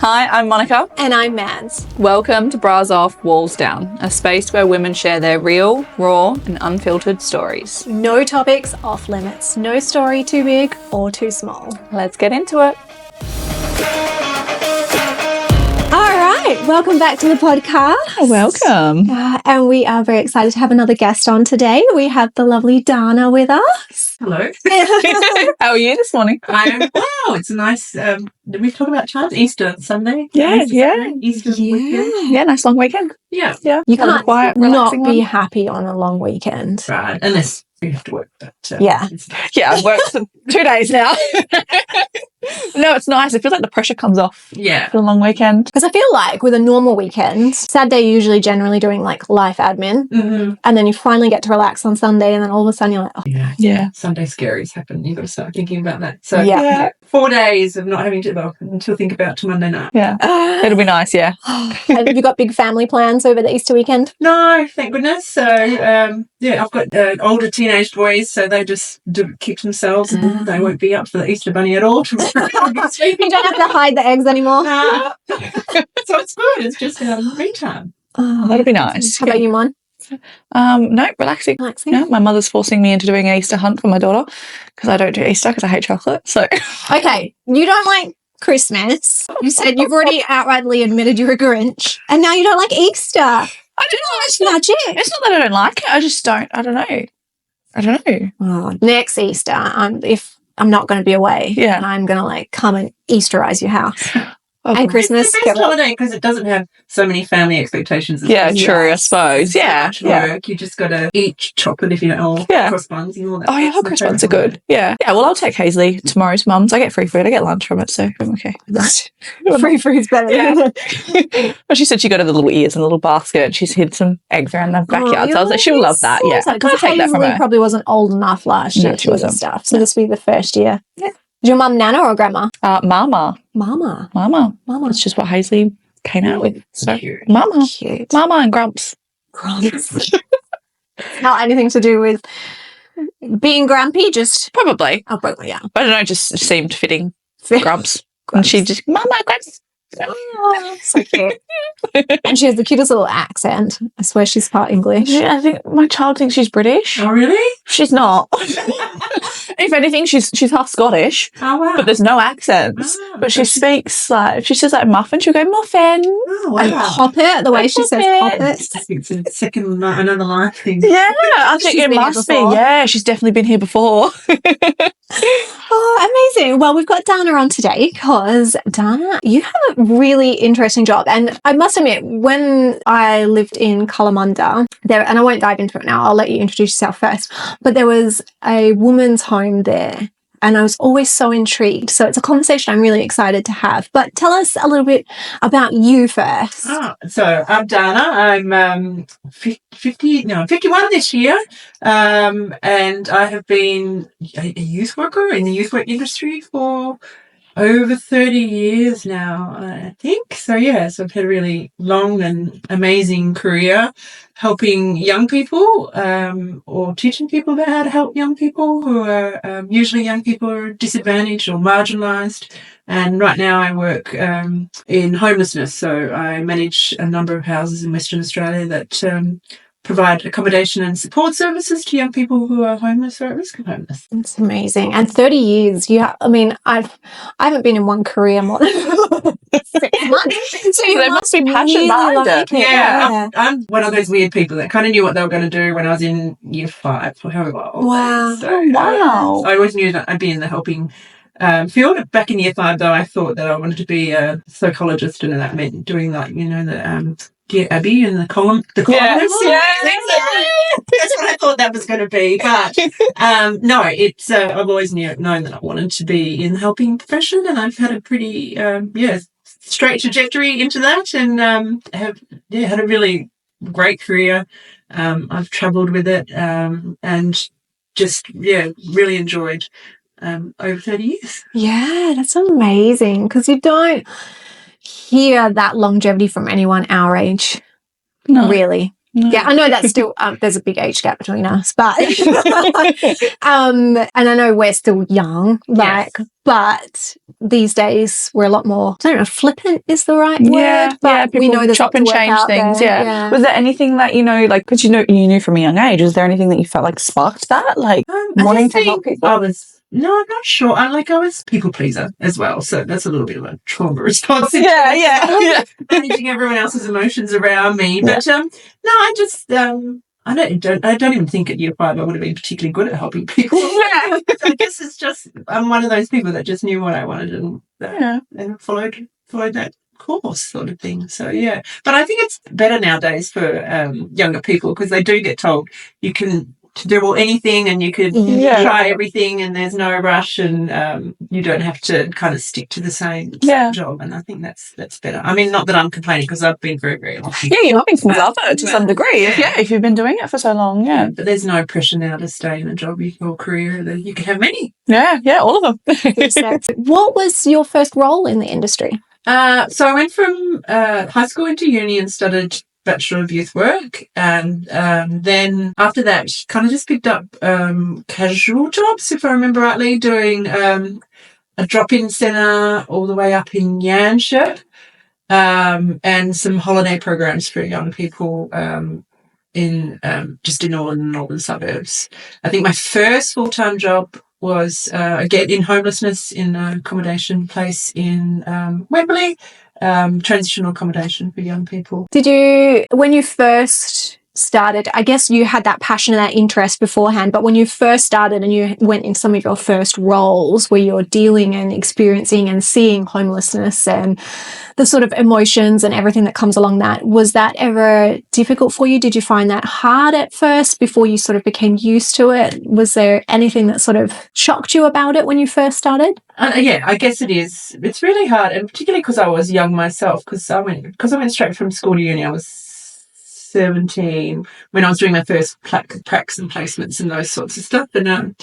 Hi, I'm Monica. And I'm Mads. Welcome to Bras Off, Walls Down, a space where women share their real, raw, and unfiltered stories. No topics off limits. No story too big or too small. Let's get into it. All right, welcome back to the podcast. Welcome. And we are very excited to have another guest on today. We have the lovely Dana with us. Hello. How are you this morning? Wow, it's a nice, did we talk about times? Easter Sunday? Yeah, Easter yeah. Sunday? Easter weekend? Yeah, nice long weekend. Yeah. Yeah. You Have a can't quiet, not relaxing be one. happy on a long weekend. Right, unless you have to work. But, Yeah. Yeah, I've worked for 2 days now. No, it's nice. It feels like the pressure comes off Yeah. for a long weekend. Because I feel like with a normal weekend, Saturday you're usually generally doing like life admin. Mm-hmm. And then you finally get to relax on Sunday and then all of a sudden you're like, oh, Yeah. Yeah. Sunday scaries happen. You've got to start thinking about that. So, Yeah. 4 days of not having to, until think about to Monday night. Yeah. It'll be nice, yeah. have you got big family plans over the Easter weekend? No, thank goodness. So, yeah, I've got older teenage boys, so they just kick themselves and they won't be up for the Easter bunny at all tomorrow. You don't have to hide the eggs anymore. So it's good. It's just me time. Oh, That'll be nice. How about you, Mon? No, relaxing. Relaxing? Yeah, my mother's forcing me into doing an Easter hunt for my daughter because I don't do Easter because I hate chocolate. So Okay, you don't like Christmas. You said you've already outrightly admitted you're a Grinch, and now you don't like Easter. I don't know. It's magic. It's not that I don't like it. I just don't. I don't know. Oh, next Easter, if I'm not going to be away, Yeah. I'm going to like come and Easterize your house. Oh, And Christmas. It's the best holiday because it doesn't have so many family expectations. yeah, true. I suppose. Yeah, yeah. Work. You just got to eat chocolate if you don't, or Yeah. cross buns and all that. Oh yeah, That's my cross buns are favourite good. Yeah, yeah. Well, I'll take Hazley tomorrow's mum's. I get free food. I get lunch from it, so I'm okay. Free food's better. Yeah. Well, she said she got her the little ears and a little basket, and she's hid some eggs around the backyard. So I was like, she'll love that. Yeah, I'll Because take that from her. probably wasn't old enough last year No, to she do wasn't. this stuff. So this will be the first year. Yeah. Is your mum Nana or grandma? Mama. Mama. That's just what Hazley came out with. So Cute. Mama, Cute. Mama, and Grumps. Grumps. Not anything to do with being grumpy, just Probably. oh, but yeah. I don't know. Just seemed fitting. Grumps. And she just Mama Grumps. Oh, so cute. And she has the cutest little accent. I swear she's part English. Yeah, I think my child thinks she's British. Oh, really? She's not. If anything, she's half Scottish, Oh, wow. but there's no accents. Ah, But she okay. speaks like, if she says like muffin, she'll go muffin. Oh, And wow. pop it, the way she says pop Pop it. I think it's a second, another life thing. Yeah, I think She's it been here must be. before. Yeah, she's definitely been here before. Oh, amazing. Well, we've got Dana on today because, Dana, you have a really interesting job. And I must admit, when I lived in Kalamunda, there, and I won't dive into it now, I'll let you introduce yourself first, but there was a woman's home there. And I was always so intrigued. So it's a conversation I'm really excited to have. But tell us a little bit about you first. So I'm Dana. I'm 51 this year. And I have been a youth worker in the youth work industry for over 30 years now, I think. So, yeah, so I've had a really long and amazing career helping young people or teaching people about how to help young people who are usually young people who are disadvantaged or marginalised. And right now I work in homelessness. So I manage a number of houses in Western Australia that provide accommodation and support services to young people who are homeless or at risk of homeless. It's amazing. And 30 years, I haven't been in one career more than 6 months. So They must be passionate behind it. Yeah, I'm one of those weird people that kind of knew what they were going to do when I was in year 5 or however old. Wow. So, Wow. I always knew that I'd be in the helping field. Back in year 5, though, I thought that I wanted to be a psychologist, and that meant doing like, the Dear Abby and the column. Yes, That's what I thought that was going to be. But no, it's I've always known that I wanted to be in the helping profession, and I've had a pretty straight trajectory into that, and have had a really great career. I've travelled with it, and just really enjoyed over 30 years. Yeah, that's amazing because you don't hear that longevity from anyone our age, No. really. No. Yeah, I know that's still, there's a big age gap between us, but, and I know we're still young, like, But these days we're a lot more, I don't know if flippant is the right Yeah, word, but we people know there's chop lots and of work change out things. there. Yeah. Was there anything that like, because you knew from a young age? Was there anything that you felt like sparked that, like I wanting just to help think people? I'm not sure. I was people pleaser as well, so that's a little bit of a trauma response. Yeah. Managing everyone else's emotions around me, but no, I just I don't even think at year 5 I would have been particularly good at helping people. Yeah. I guess it's just I'm one of those people that just knew what I wanted and followed that course sort of thing. So yeah, but I think it's better nowadays for younger people because they do get told you can do anything and you could try everything and there's no rush and you don't have to kind of stick to the same job, and I think that's better. I mean, not that I'm complaining because I've been very, very lucky. Yeah, you obviously love it to some degree. If you've been doing it for so long, But there's no pressure now to stay in a job or career. That you can have many. Yeah, all of them. What was your first role in the industry? So I went from high school into uni and studied Bachelor of Youth Work, and then after that kind of just picked up casual jobs, if I remember rightly, doing a drop-in centre all the way up in Yanship, and some holiday programs for young people in just in all the northern suburbs. I think my first full-time job was again in homelessness in an accommodation place in Wembley, transitional accommodation for young people. Did you, when you first started, I guess you had that passion and that interest beforehand, but when you first started and you went in some of your first roles where you're dealing and experiencing and seeing homelessness and the sort of emotions and everything that comes along that, was that ever difficult for you? Did you find that hard at first before you sort of became used to it? Was there anything that sort of shocked you about it when you first started? Yeah, I guess it is. It's really hard, and particularly because I was young myself, because I went straight from school to uni. I was 17 when I was doing my first pracs and placements and those sorts of stuff, and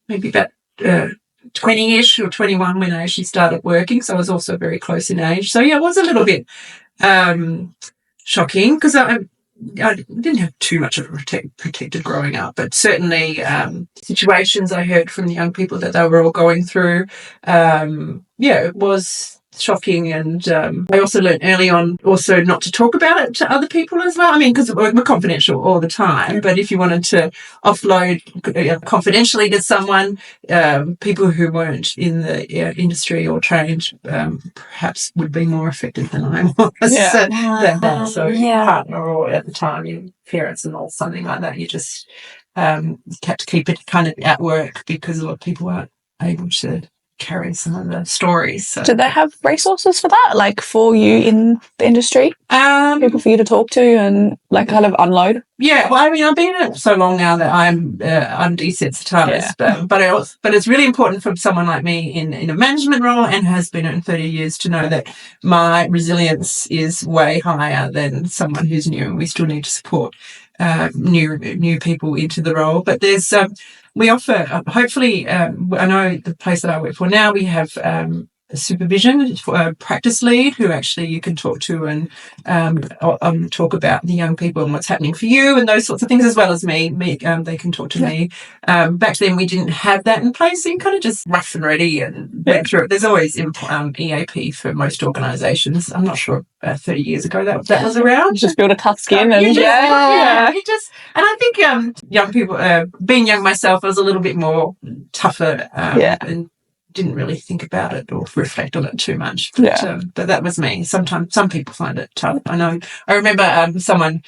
maybe about 20-ish or 21 when I actually started working, so I was also very close in age. So yeah, it was a little bit shocking because I didn't have too much of a protected growing up, but certainly situations I heard from the young people that they were all going through, it was shocking. And I also learned early on also not to talk about it to other people as well. I mean, because we're confidential all the time, but if you wanted to offload confidentially to someone, people who weren't in the industry or trained perhaps would be more affected than I was. So partner or at the time your parents and all something like that, you just had to keep it kind of at work because a lot of people aren't able to carry some of the stories. So. Do they have resources for that, like for you in the industry? People for you to talk to and like kind of unload? Yeah, well, I mean, I've been in it so long now that I'm desensitized, but it's really important for someone like me in a management role and has been in 30 years to know that my resilience is way higher than someone who's new, and we still need to support new people into the role. But there's we offer, hopefully, I know the place that I work for now, we have a supervision for a practice lead who actually you can talk to and talk about the young people and what's happening for you and those sorts of things, as well as me. They can talk to me. Back then we didn't have that in place, so you kind of just rough and ready and went through it. There's always EAP for most organisations. I'm not sure 30 years ago that was around. You just build a tough skin and and I think young people, being young myself, I was a little bit more tougher and didn't really think about it or reflect on it too much. But that was me. Sometimes some people find it tough. I remember someone,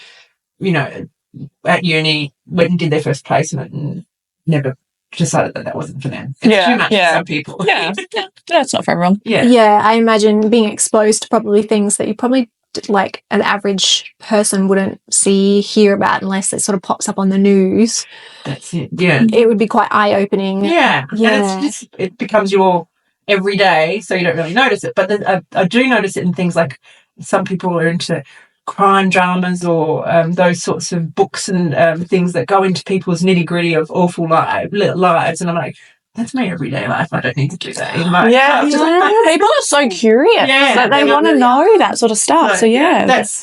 at uni went and did their first placement and never decided that wasn't for them. It's too much for some people. Yeah, it's not for everyone. Yeah, I imagine being exposed to probably things that you probably like an average person wouldn't hear about unless it sort of pops up on the news. That's it. Yeah, it would be quite eye-opening. Yeah. And it becomes your everyday, so you don't really notice it. But I do notice it in things like some people are into crime dramas or those sorts of books and things that go into people's nitty-gritty of awful lives, and I'm like, that's my everyday life. I don't need to do that in my people are so curious. They want to know that sort of stuff. You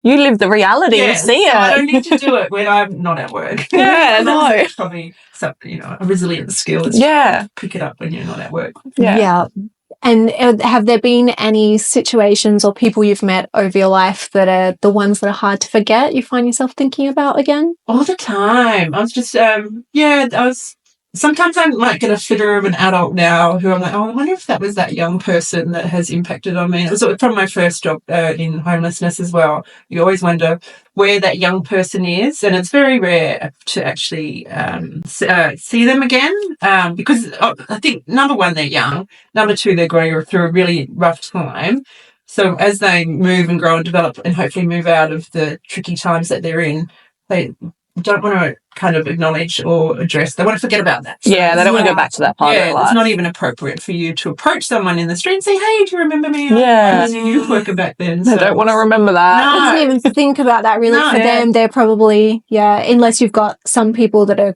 live the reality and see it. I don't need to do it when I'm not at work. That's probably something, a resilience skill. Pick it up when you're not at work. Yeah. And have there been any situations or people you've met over your life that are the ones that are hard to forget, you find yourself thinking about again? All the time. I was just, sometimes I might get a flitter of an adult now who I'm like, oh, I wonder if that was that young person that has impacted on me. It was from my first job in homelessness as well. You always wonder where that young person is, and it's very rare to actually see them again because I think, number one, they're young. Number two, they're going through a really rough time. So as they move and grow and develop and hopefully move out of the tricky times that they're in, they don't want to kind of acknowledge or address. They want to forget about that. So they don't want to go back to that part of their life. It's not even appropriate for you to approach someone in the street and say, hey, do you remember me? Yeah. I was a youth worker back then. They don't want to remember that. I didn't even think about that really. For them, they're probably, unless you've got some people that are,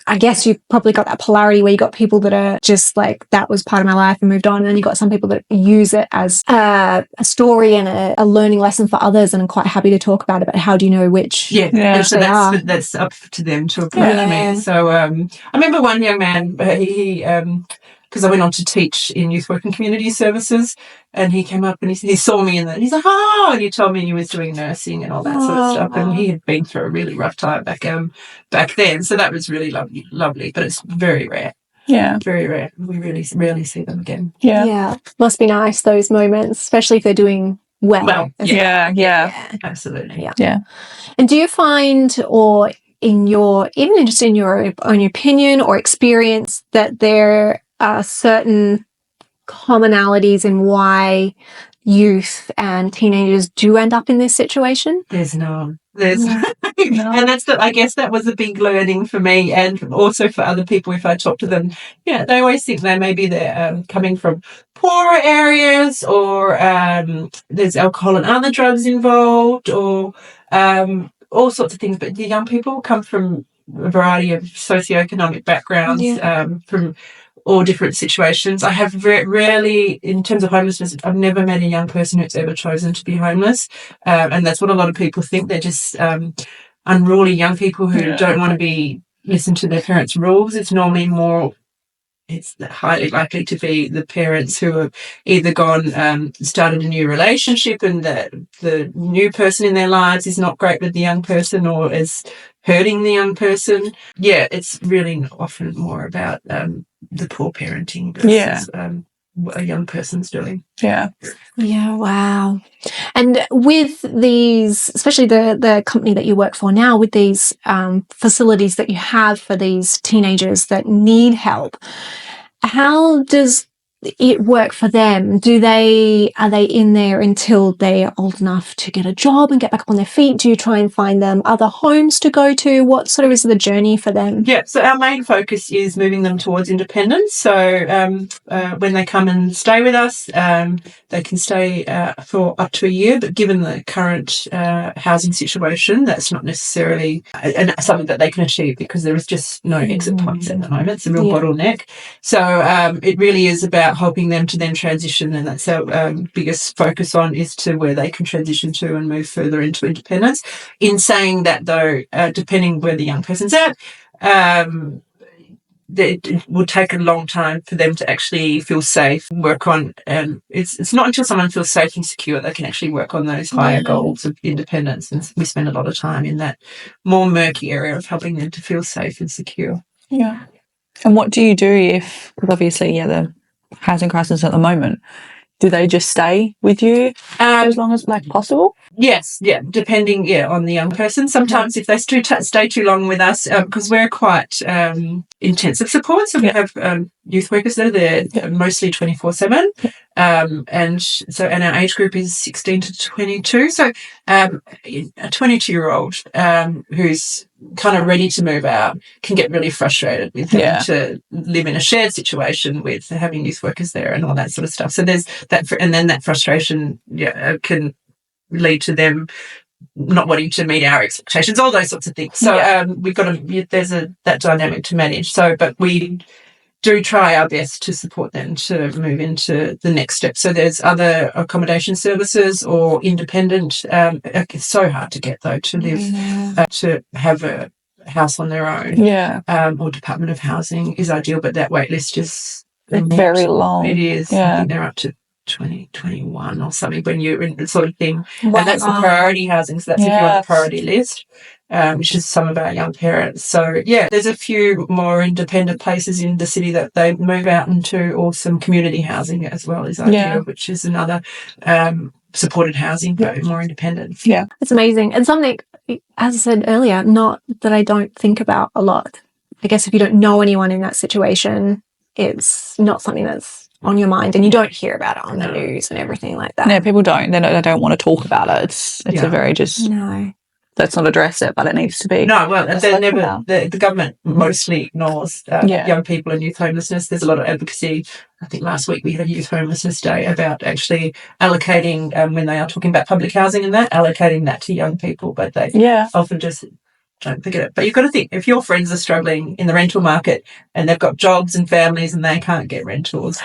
I guess you've probably got that polarity where you got people that are just like, that was part of my life and moved on. And then you got some people that use it as a story and a learning lesson for others and are quite happy to talk about it. But how do you know which? And so that's up to them to approach me. So I remember one young man, he because I went on to teach in youth work and community services, and he came up and he saw me and he's like, oh, and he told me he was doing nursing and all that sort of stuff, and he had been through a really rough time back then, so that was really lovely, but it's very rare. Yeah, very rare. We really rarely see them again. Yeah, must be nice, those moments, especially if they're doing well. Yeah, absolutely. Yeah. And do you find, or in your own opinion or experience, that there are certain commonalities in why youth and teenagers do end up in this situation? There's none. And that's I guess that was a big learning for me, and also for other people. If I talk to them, they always think they're coming from poorer areas, or there's alcohol and other drugs involved, or all sorts of things. But the young people come from a variety of socioeconomic backgrounds, from all different situations. I have rarely, in terms of homelessness, I've never met a young person who's ever chosen to be homeless. And that's what a lot of people think. They're just unruly young people who don't want to listen to their parents' rules. It's normally it's highly likely to be the parents who have either started a new relationship, and the new person in their lives is not great with the young person or is hurting the young person. Yeah, it's really often more about the poor parenting versus what a young person's doing. Yeah, wow. And with these, especially the company that you work for now, with these facilities that you have for these teenagers that need help, how does it work for them? Are they in there until they are old enough to get a job and get back up on their feet? Do you try and find them other homes to go to? What sort of is the journey for them? Yeah, so our main focus is moving them towards independence. So when they come and stay with us, they can stay for up to a year, but given the current housing situation, that's not necessarily something that they can achieve, because there is just no exit points at the moment. It's a real bottleneck. So it really is about helping them to then transition, and that's our biggest focus on, is to where they can transition to and move further into independence. In saying that, though, depending where the young person's at, it will take a long time for them to actually feel safe, work on, it's not until someone feels safe and secure they can actually work on those higher goals of independence, and we spend a lot of time in that more murky area of helping them to feel safe and secure. Yeah. And what do you do if, because obviously, the housing crisis at the moment, do they just stay with you as long as possible? Yes, depending on the young person. Sometimes if they stay too long with us, because we're quite intensive support, so we have youth workers that are there mostly 24/7, and our age group is 16 to 22. So a 22-year-old who's kind of ready to move out can get really frustrated with having to live in a shared situation with having youth workers there and all that sort of stuff. So there's that, and then that frustration can lead to them not wanting to meet our expectations, all those sorts of things. So we've got there's that dynamic to manage. So, but we do try our best to support them to move into the next step. So there's other accommodation services or independent. It's so hard to get, though, to live, to have a house on their own. Or Department of Housing is ideal, but that wait list just It's very long. It is. I Yeah. think they're up to 2021 or something when you're in the sort of thing. Wow. And that's the priority housing. So that's if you're on the priority list, which is some of our young parents. So, yeah, there's a few more independent places in the city that they move out into, or some community housing as well is ideal, which is another supported housing, but more independent. Yeah. It's amazing. And something, as I said earlier, not that I don't think about a lot. I guess if you don't know anyone in that situation, it's not something that's on your mind, and you don't hear about it on the news and everything like that. Yeah, people don't. They don't want to talk about it. It's a very just... No. Let's not address it, but it needs to be. No, well, the government mostly ignores young people and youth homelessness. There's a lot of advocacy. I think last week we had a youth homelessness day about actually allocating, when they are talking about public housing and that, allocating that to young people, but they often just don't think of it. But you've got to think, if your friends are struggling in the rental market and they've got jobs and families and they can't get rentals,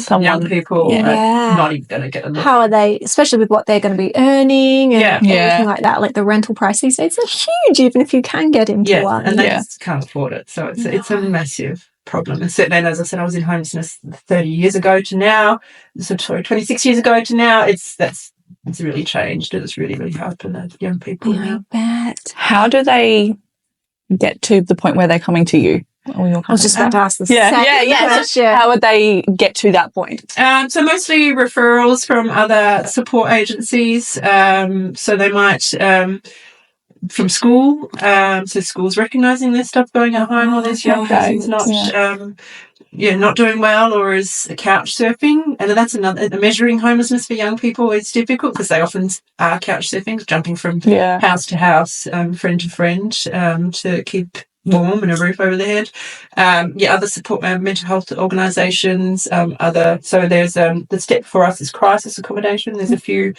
young people are not even going to get a look. How are they, especially with what they're going to be earning and everything like that? Like the rental price these days are huge, even if you can get into one. And they just can't afford it. So it's a massive problem. And certainly, as I said, I was in homelessness 30 years ago to now, 26 years ago to now. It's really changed, and it's really, really hard for the young people now. I bet. How do they get to the point where they're coming to you? I was just about to ask the Yeah. question. How would they get to that point? So mostly referrals from other support agencies. So they might from school. So schools recognising there's stuff going at home, or this young person's not doing well, or is couch surfing. And that's another, measuring homelessness for young people is difficult because they often are couch surfing, jumping from house to house, friend to friend, to keep warm and a roof over their head. Other support, mental health organisations, so there's the step for us is crisis accommodation. There's a few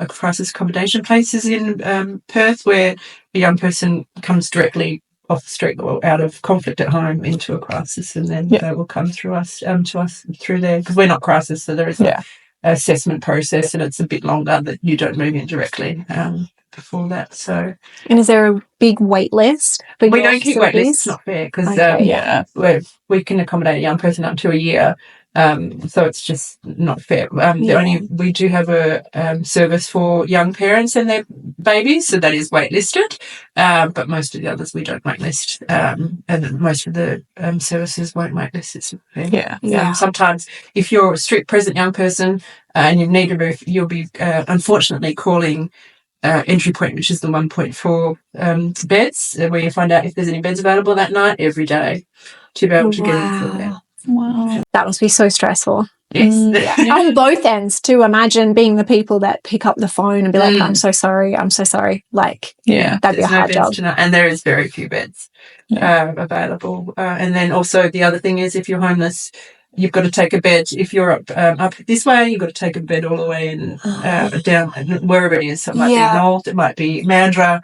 crisis accommodation places in Perth where a young person comes directly off the street or out of conflict at home into a crisis, and then they will come through us to us through there, because we're not crisis, so there is an assessment process, and it's a bit longer that you don't move in directly before that. So, and is there a big wait list? We don't keep wait lists. It's not fair because we can accommodate a young person up to a year. So it's just not fair. We do have a service for young parents and their babies, so that is waitlisted. But most of the others we don't waitlist, and most of the services won't waitlist. It's fair. Sometimes if you're a street present young person and you need a roof, you'll be unfortunately calling entry point, which is the 1.4 beds, where you find out if there's any beds available that night every day to be able to get into there. Wow. That must be so stressful. Yes. On both ends, to imagine being the people that pick up the phone and be like, I'm so sorry. Like, that'd be a hard job. And there is very few beds available. And then also the other thing is, if you're homeless, you've got to take a bed. If you're up this way, you've got to take a bed all the way and down wherever it is. So it might be Nolt, it might be Mandurah.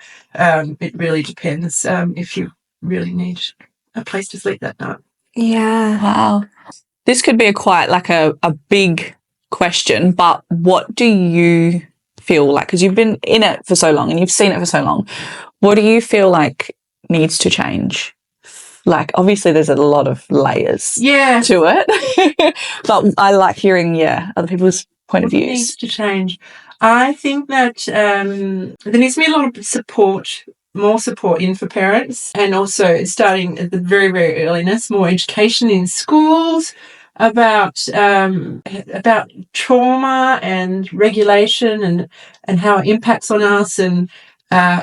It really depends if you really need a place to sleep that night. Yeah. Wow. This could be quite a big question, but what do you feel like, because you've been in it for so long and you've seen it for so long, what do you feel like needs to change? Like, obviously there's a lot of layers to it, but I like hearing, other people's point of views. What needs to change? I think that there needs to be a lot of support, more support in for parents, and also starting at the very, very earliness, more education in schools about trauma and regulation and how it impacts on us, and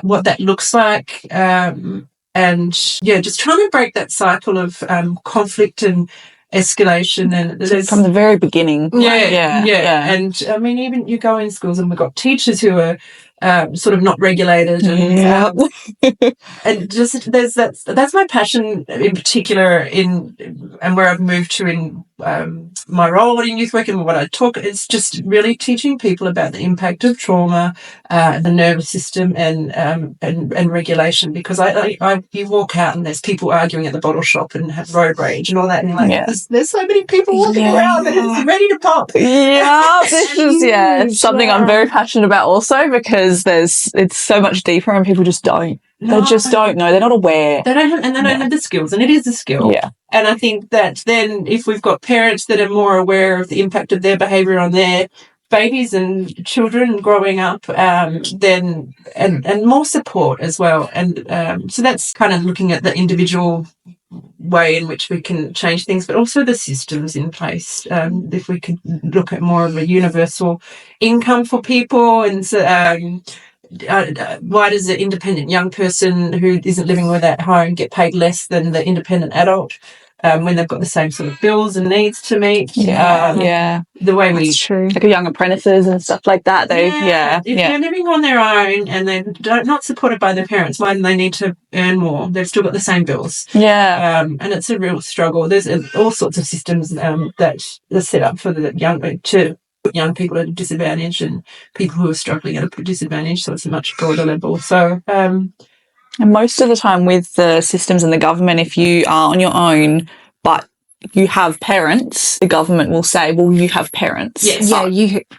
what that looks like. And just trying to break that cycle of conflict and escalation, and from the very beginning. And I mean, even you go in schools and we've got teachers who are sort of not regulated, and just that's my passion in particular and where I've moved to in my role in youth work and what I talk. It's just really teaching people about the impact of trauma, the nervous system, and regulation. Because you walk out and there's people arguing at the bottle shop and have road rage and all that, and you're like, there's so many people walking around and it's ready to pop. This is something I'm very passionate about also, because because it's so much deeper and people just don't. No. They just don't know. They're not aware. They don't have the skills, and it is a skill. Yeah. And I think that then if we've got parents that are more aware of the impact of their behaviour on their babies and children growing up, then and more support as well. And so that's kind of looking at the individual way in which we can change things, but also the systems in place. If we could look at more of a universal income for people, and so, why does the independent young person who isn't living with at home get paid less than the independent adult when they've got the same sort of bills and needs to meet? The way That's true. like young apprentices and stuff like that. If they're living on their own and they're not supported by their parents, why do they need to earn more? They've still got the same bills. And it's a real struggle. There's all sorts of systems that are set up for the young people at a disadvantage and people who are struggling at a disadvantage, so it's a much broader level. So and most of the time with the systems and the government, if you are on your own but you have parents, the government will say, well, you have parents. Yes.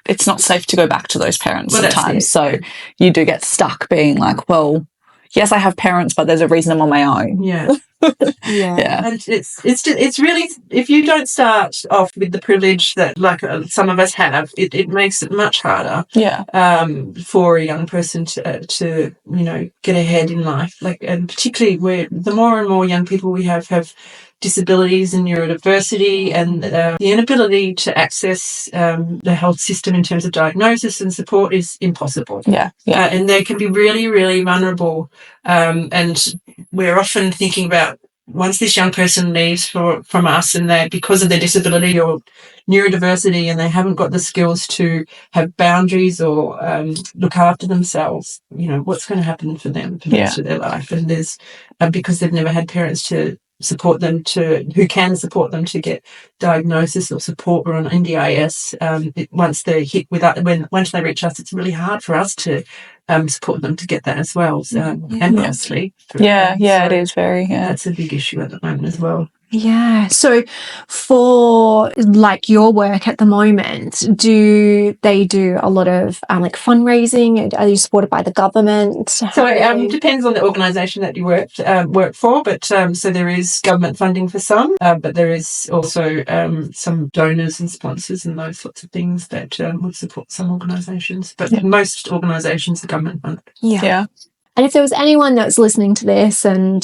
It's not safe to go back to those parents sometimes. So you do get stuck being like, well, yes, I have parents, but there's a reason I'm on my own. Yeah. And it's really, if you don't start off with the privilege that like some of us have, it makes it much harder for a young person to get ahead in life, and particularly where the more and more young people we have disabilities and neurodiversity and the inability to access the health system in terms of diagnosis and support is impossible. And they can be really, really vulnerable. And we're often thinking about once this young person leaves from us and they, because of their disability or neurodiversity, and they haven't got the skills to have boundaries or look after themselves, what's going to happen for them for the rest of their life? And there's because they've never had parents to support them who can support them to get diagnosis or support or an NDIS. Once they hit with that, once they reach us, it's really hard for us to support them to get that as well. So, and costly. It is very. That's a big issue at the moment as well. Yeah. So for like your work at the moment, do they do a lot of like fundraising? Are you supported by the government? So it depends on the organisation that you work for, but so there is government funding for some, but there is also some donors and sponsors and those sorts of things that would support some organisations. But most organisations are government funded. Yeah. And if there was anyone that's listening to this and,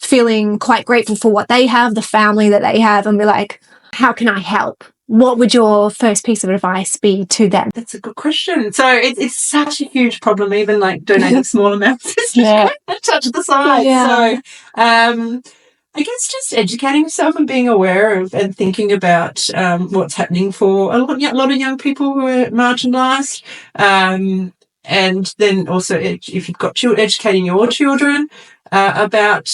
feeling quite grateful for what they have, the family that they have, and be like, how can I help? What would your first piece of advice be to them? That's a good question. So it's such a huge problem, even like donating small amounts is just a touch of the side. So I guess just educating yourself and being aware of and thinking about what's happening for a lot of young people who are marginalised. And then also, if you've got educating your children about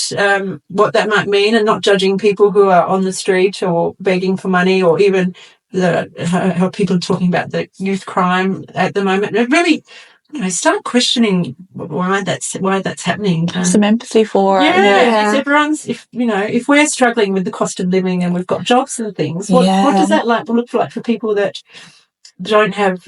what that might mean, and not judging people who are on the street or begging for money, or even how people are talking about the youth crime at the moment. And really, start questioning why that's happening. Some empathy for it. If we're struggling with the cost of living and we've got jobs and things, what does that look like for people that don't have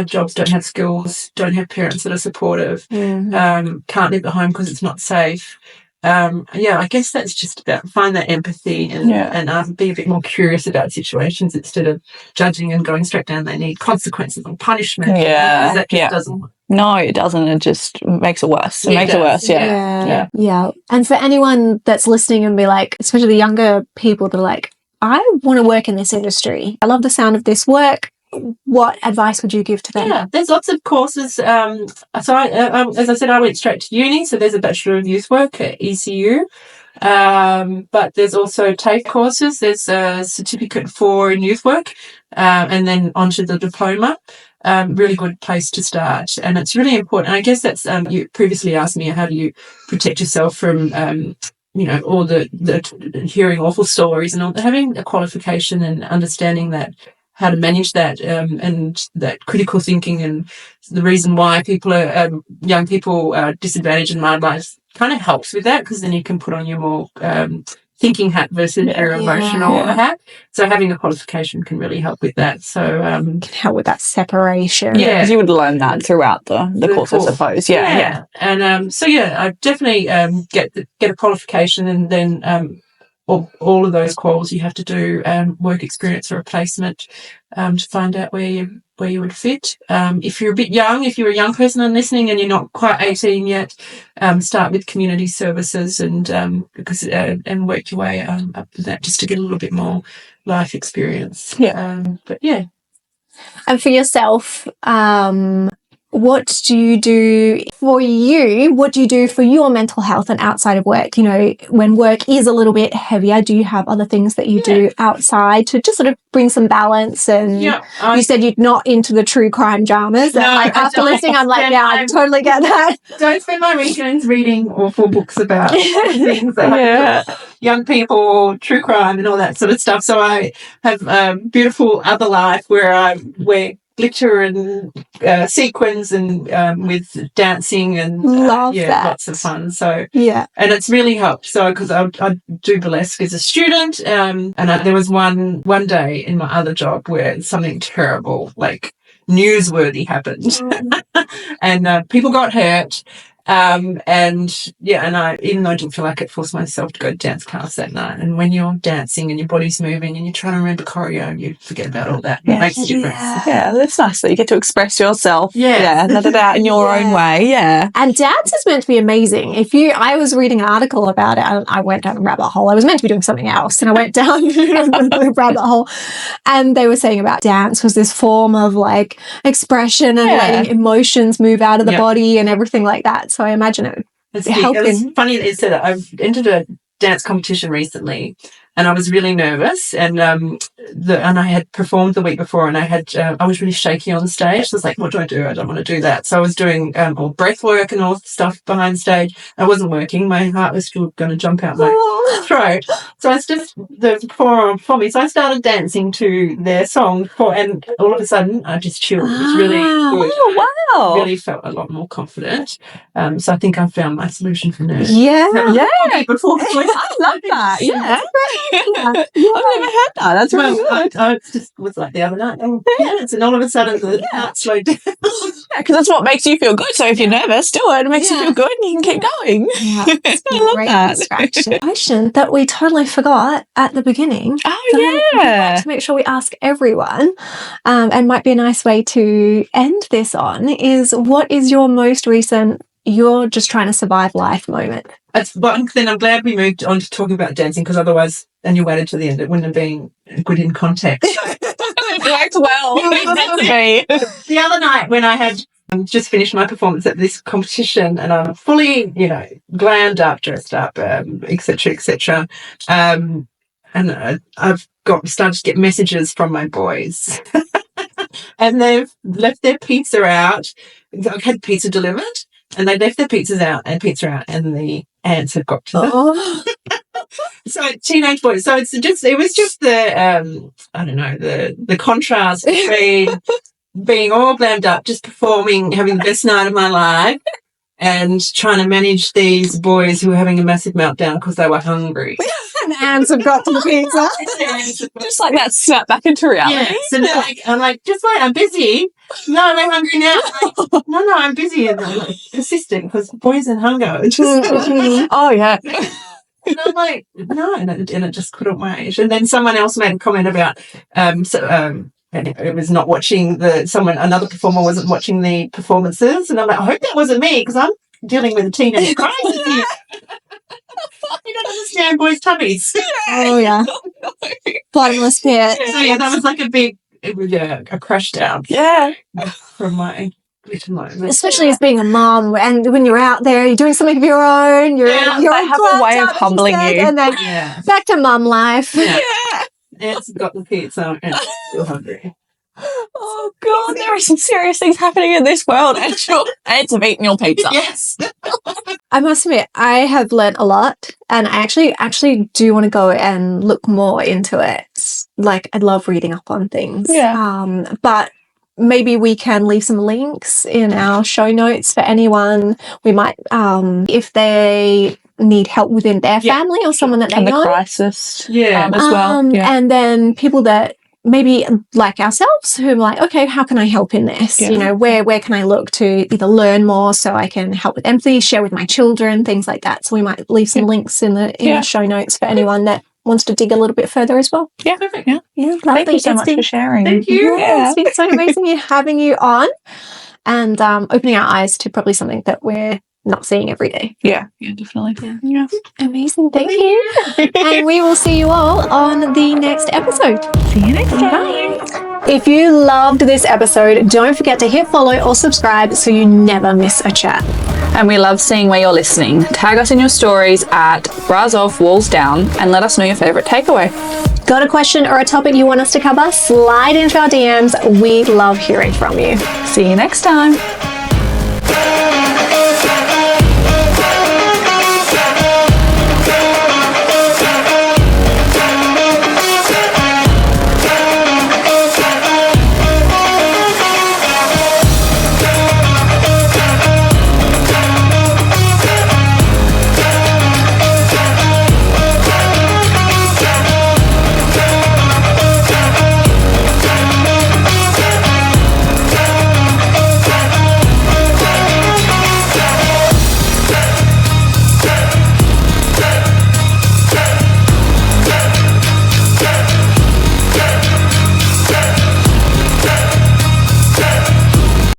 jobs, don't have skills, don't have parents that are supportive, can't live at home because it's not safe. I guess that's just about find that empathy and be a bit more curious about situations instead of judging and going straight down. They need consequences or punishment. That just doesn't work. No, it doesn't. It just makes it worse. It makes it worse. Yeah. And for anyone that's listening and be like, especially the younger people that are like, I want to work in this industry. I love the sound of this work. What advice would you give to them? Yeah, there's lots of courses. So as I said, I went straight to uni. So there's a Bachelor of Youth Work at ECU. But there's also TAFE courses. There's a certificate for in youth work, and then onto the diploma. Really good place to start. And it's really important. And I guess that's, you previously asked me, how do you protect yourself from, all the hearing awful stories and all, having a qualification and understanding that, how to manage that, and that critical thinking, and the reason why young people are disadvantaged and marginalised kind of helps with that, because then you can put on your more thinking hat versus your emotional Yeah. hat. So having a qualification can really help with that. So Can help with that separation. Yeah, because you would learn that throughout the course, I suppose. Yeah. And so I definitely get a qualification, and then all of those quals you have to do work experience or a placement to find out where you would fit. If you're a bit young, if you're a young person and listening and you're not quite 18 yet, start with community services and work your way up to that just to get a little bit more life experience. But yeah. And for yourself, what do you do for you? What do you do for your mental health and outside of work? You know, when work is a little bit heavier, do you have other things that you do outside to just sort of bring some balance? And you said you're not into the true crime dramas. No, after listening, I'm like, I totally get that. Don't spend my weekends reading awful books about things that young people, true crime and all that sort of stuff. So I have a beautiful other life where I wear glitter and sequins and with dancing and love that. Lots of fun. So and it's really helped. So because I do burlesque as a student, and there was one day in my other job where something terrible, like newsworthy, happened, and people got hurt. And I, even though I didn't feel like it, forced myself to go to dance class that night. And when you're dancing and your body's moving and you're trying to remember choreo, you forget about all that. It makes a difference. Yeah, that's nice that you get to express yourself. Yeah, let it out in your own way. Yeah. And dance is meant to be amazing. I was reading an article about it and I went down a rabbit hole. I was meant to be doing something else and I went down the rabbit hole. And they were saying about dance was this form of like expression and letting emotions move out of the body and everything like that. So I imagine it would help. It was funny that you said that. I've entered a dance competition recently and I was really nervous and I had performed the week before and I was really shaky on stage. So I was like, what do? I don't want to do that. So I was doing all breath work and all stuff behind stage. It wasn't working. My heart was still going to jump out my throat. So I just for me. So I started dancing to their song and all of a sudden I just chilled. It was really good. Oh, wow. I really felt a lot more confident. So I think I found my solution for nerves. Yeah. Before I love that. Yeah. I've never heard that. That's really good. I just was like the other night, and all of a sudden the heart slowed down. Because that's what makes you feel good. So if you're nervous, do it. It makes you feel good and you can keep going. Yeah, it's a great distraction. Question that we totally forgot at the beginning. Oh, We'd like to make sure we ask everyone, and might be a nice way to end this on, is what is your most recent, you're just trying to survive life moment? Then I'm glad we moved on to talking about dancing because otherwise, and you waited to the end, it wouldn't have been good in context. It worked well. The other night when I had just finished my performance at this competition and I'm fully, glammed up, dressed up, et cetera, and I've started to get messages from my boys. And they've left their pizza out. I had pizza delivered. And they left their pizza out, and the ants had got to them. So teenage boys. So it was just the the contrast between being all glammed up, just performing, having the best night of my life, and trying to manage these boys who were having a massive meltdown because they were hungry. And ants have got to the pizza. Just like that, snap back into reality. Yeah. So I'm like, just wait, I'm busy. No, we're hungry now. Like, no, I'm busy. And I'm like, persistent because boys and hunger. Oh, yeah. And I'm like, no, and it just couldn't wait. And then someone else made a comment about, and it was not watching another performer wasn't watching the performances. And I'm like, I hope that wasn't me because I'm dealing with a teenage crisis here. You don't understand boys' tummies. Oh, yeah. Bottomless pit. So, that was like a crash down. Yeah. From my glitter moment. Especially as being a mom, and when you're out there, you're doing something of your own. They have a way of humbling you. And then back to mum life. Yeah. Ants got the pizza and still hungry. Oh, God, there are some serious things happening in this world. Ants have eaten your pizza. Yes. I must admit, I have learnt a lot, and I actually do want to go and look more into it. Like, I love reading up on things. Yeah. But maybe we can leave some links in our show notes for anyone. We might, if they need help within their family or someone that they And the know. crisis Yeah. as well. Yeah. And then people that maybe like ourselves who are like, okay, how can I help in this? Yeah. You know, where can I look to either learn more so I can help with empathy, share with my children, things like that. So we might leave some links in the show notes for anyone that wants to dig a little bit further as well. Yeah, perfect. Yeah. Yeah, Thank you so much for sharing. Thank you. Yeah, it's been so amazing having you on and opening our eyes to probably something that we're not seeing every day. Yeah, definitely. Yeah. Amazing. Thank you. And we will see you all on the next episode. See you next time. Bye. If you loved this episode, don't forget to hit follow or subscribe so you never miss a chat. And we love seeing where you're listening. Tag us in your stories at Bras Off Walls Down and let us know your favourite takeaway. Got a question or a topic you want us to cover? Slide into our DMs. We love hearing from you. See you next time.